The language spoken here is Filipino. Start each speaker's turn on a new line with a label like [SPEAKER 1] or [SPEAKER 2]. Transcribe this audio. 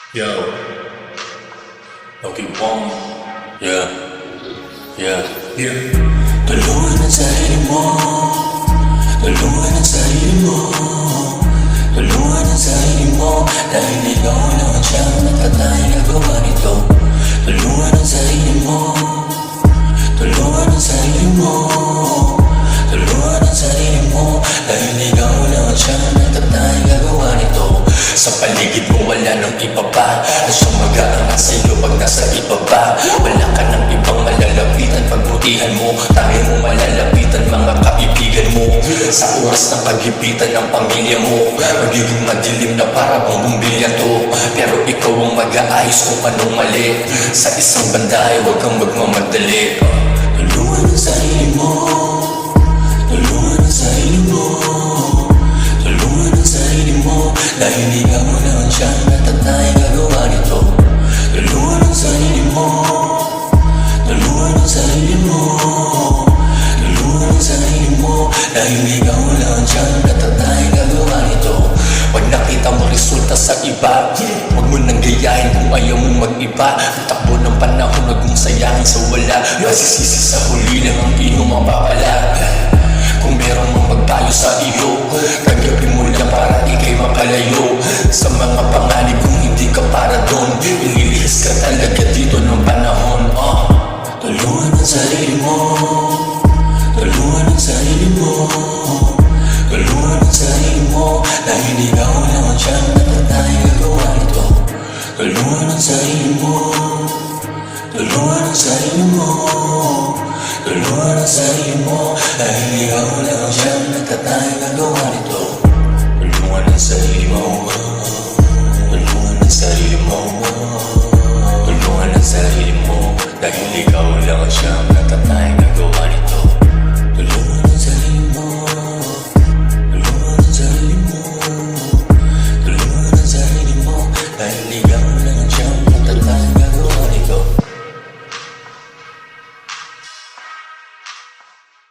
[SPEAKER 1] Yo, Loki Wong. Yeah, yeah, yeah.
[SPEAKER 2] Tulungan ang sarili mo. Tulungan ang sarili mo. Tulungan ang sarili mo. Dahil ikaw lang ang siyang natatay nagawa nito. Tulungan ang sarili mo. Tulungan ang sarili mo. Tulungan ang sarili mo. Dahil ikaw lang ang siyang natatay nagawa nito. Sa paligid mo wala nang iba pa na siyang mag-aangat sa'yo pag nasa ibaba. Wala ka ng ibang malalapitan. Pagbutihan mo, tayo mo malalapitan mga kaibigan mo. Sa oras ng paghipitan ng pamilya mo, magiging madilim na para bang bumbilya to. Pero ikaw ang mag-aayos kung anong mali. Sa isang banda ay huwag kang magmamadali. Tulungan ang sarili mo. Tulungan ang sarili mo. Tulungan ang sarili mo. Dahil ikaw naman siyang natatay gagawa nito. Tulungan ang sarili mo. Tulungan ang sarili mo. Tulungan ang sarili mo. Dahil ikaw naman siyang natatay gagawa nito. Pag nakita mo resulta sa iba, huwag mo nang gayahin kung ayaw mo mag-iba. Ang takbo ng panahon, huwag mong sayangin sa wala. Masisisi sa huli lang ang iyong mapapala. Kung meron mong magpayo sa iyo, tanggapin mo lang para ikay makalayo sa mga panganib. Kung hindi ka para doon, inilihis ka talaga dito ng panahon. Tulungan ang sarili mo. Tulungan ang sarili mo. Tulungan ang sarili mo. Dahil ikaw naman siyang natatay gagawa nito. Tulungan ang sarili mo. Tulungan ang sarili mo. Tulungan ang sarili mo. Dahil ikaw naman siyang natatay gagawa nito. Tulungan ang sarili mo. Tulungan ang sarili mo. Tulungan ang sarili mo. Dahil ikaw lang siyang natatay gagawa nito. Tulungan ang sarili mo. Tulungan ang sarili mo. Tulungan ang sarili mo. Dahil ikaw